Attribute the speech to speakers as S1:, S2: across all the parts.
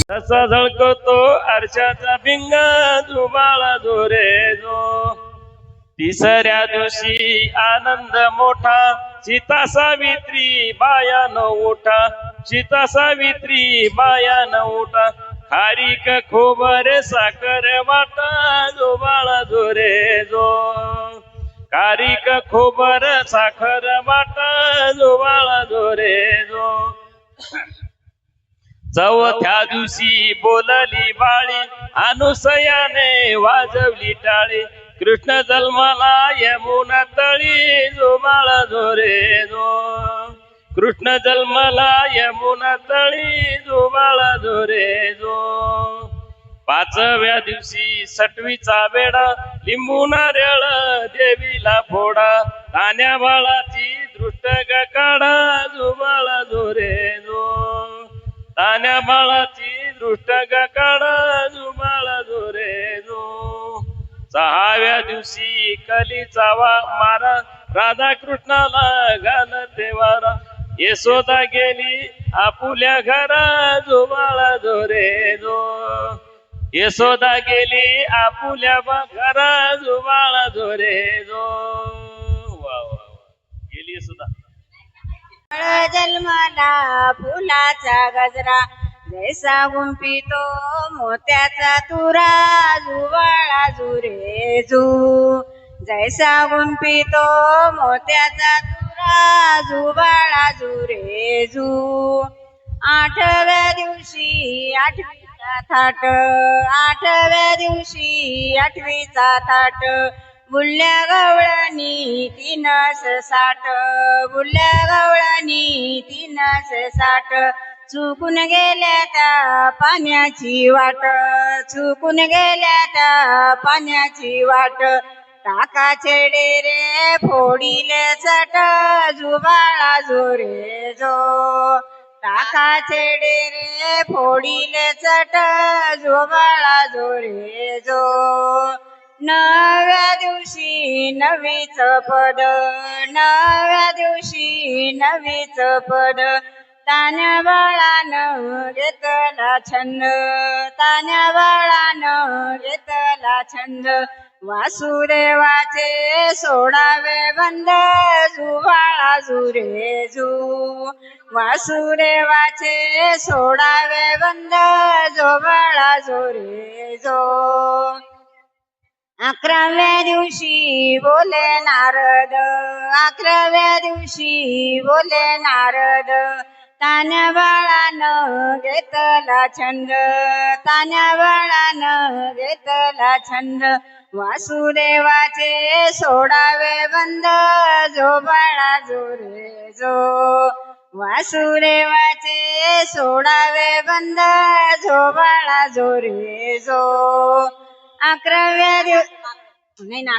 S1: तसा झळकतो आरशाचा भिंगा जुबाळा जोरे जो. तिसऱ्या दिवशी आनंद मोठा सीता सावित्री बाया न उठा. सीता सावित्री बाया न उठा. खारीक खोबर साखर वाटा जुबाळा जोरे जो. खारीक खोबर साखर वाटा जुबाळा जोरे जो. चौथ्या दिवशी बोलली बाळी अनुसयाने वाजवली टाळी. कृष्ण जन्माला यमुना तळी जुबाळा जोरे जो. कृष्ण जन्माला यमुना तळी जुबाळा जोरे जो. पाचव्या दिवशी सटवीचा वेडा लिंबू नारळ देवीला फोडा. तान्या बाळाची दृष्ट काढा जुबाळा जोरे जो. तान्या बाळाची दृष्ट काढा जुबाळा जोरे जो. सहाव्या दिवशी कलीचा मारा राधा कृष्णाला घालते वारा. यशोदा गेली आपुल्या घरा जुबाळा जोरे जो. यशोदा गेली आपुल्या घरा जुबाळा जोरे जो. वा वा गेली यशोदा.
S2: जन्माला फुलाचा गजरा जैसा गुंफितो मोत्याचा तुरा जुवाळा जुरे जू. जैसा गुंफितो मोत्याचा तुरा जुवाळा जुरे जू. आठव्या दिवशी आठवीचा थाट. आठव्या दिवशी आठवीचा थाट. बुल्ल्या गवळणी 360. बुल्ल्या गवळणी 360. चुकून गेल्या त्या पाण्याची वाट. चुकून गेल्या त्या पाण्याची वाट. टाकाचे डेरे फोडीले चट जुबाळा जोरे जो. टाकाचे डेरे फोडीले चट जुबाळा जोरे जो. नव्या दिवशी नवीच पद. नव्या दिवशी नवीच पद. तान्या बाळानं घेतला छंद. तान्या बाळानं घेतला छंद. वासुदेवाचे सोडावे बंद जुबाळा जुरे जू. वासुदेवाचे सोडावे बंद जुबाळा जोरे जो. 11व्या दिवशी बोले नारद. 11व्या दिवशी बोले नारद. तान्या बाळानं घेतला छंद. तान्या बाळानं घेतला छंद. वासुदेवाचे सोडावे बंद जुबाळा जोरे जो. वासुदेवाचे सोडावे बंद जुबाळा जोरे जो. 11व्या दिवशी नाही ना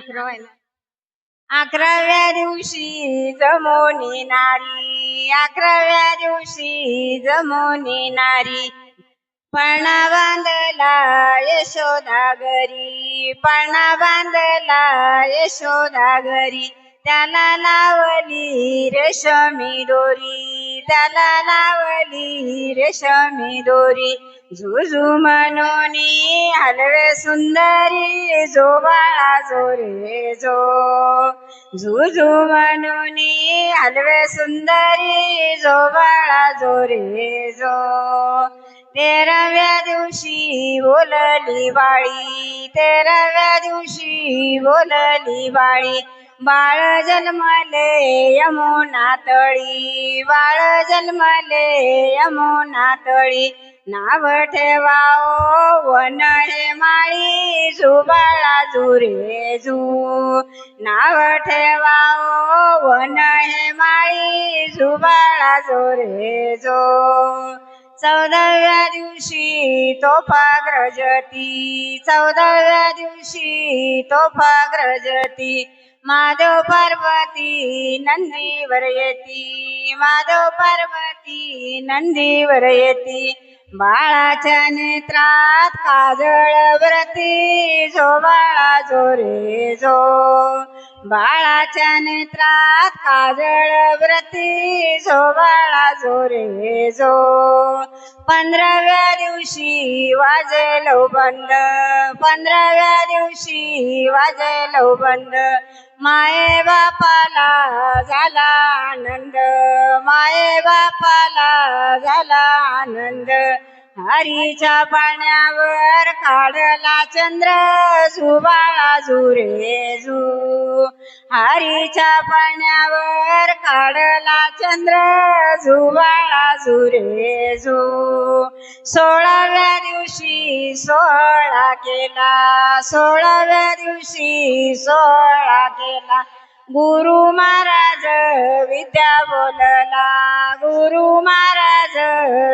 S2: 11व्या दिवशी जमोनी नारी. 11व्या दिवशी जमोनी नारी. पणा बांधला यशोदा घरी. पणा बांधला यशोदा घरी. त्याला लावली रेशमी दोरी. त्याला लावली रेशमी दोरी. झुझू मनोनी हलवे सुंदरी जुबाळा जोरे जो. झुझू मनोनी हलवे सुंदरी जुबाळा जोरे जो. 13व्या दिवशी बोलली बाळी. 13व्या दिवशी बोलली बाळी. बाळ जन्मले यमुना तळी. बाळ जन्मले यमुना तळी. नाव ठेवाओ वन हे माळी जुबाळा जुरे जू. नाव ठेवाओ वन हे माळी जुबाळा जोरे जो. 14व्या दिवशी तोफा ग्रजती. 14व्या दिवशी तोफा ग्रजती. माधव पार्वती नंदीवर येती. माधव पार्वती नंदीवर येती. बाळाच्या नेत्रात काजळ व्रती जो बाळा जो रे जो बाळाच्या नेत्रात काजळ व्रती जो बाळा जो रे जो 15व्या दिवशी वाजलो बंद 15व्या दिवशी वाजलो बंद माये बापाला झाला आनंद माये बापाला झाला आनंद हरीच्या पाण्यावर काढला चंद्र जुबाळा जुरे जू हरीच्या पाण्यावर काढला चंद्र जुबाळा जुरे जू 16व्या दिवशी सोहळा केला 16व्या दिवशी सोहळा केला गुरु महाराज विद्या बोलला गुरु महाराज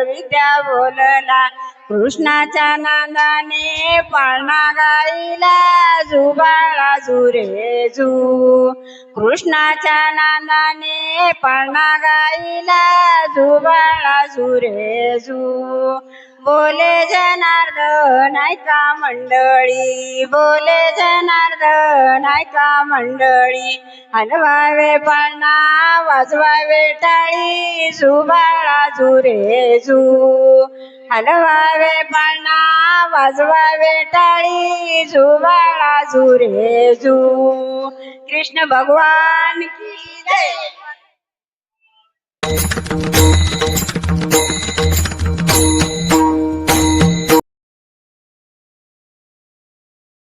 S2: विद्या बोलला कृष्णाच्या नांदाने पाळणा गाईला जुबाळा जुरे जू कृष्णाच्या नांदाने पाळणा गाईला जुबाळा जुरे जू बोले जनार्दन ऐका मंडळी बोले जनार्दन ऐका मंडळी हलवावे पाळणा वाजवावे टाळी जुबाळा जुरे जू हलवावे पाळणा वाजवावे टाळी जुबाळा जुरे जू कृष्ण भगवान की जय.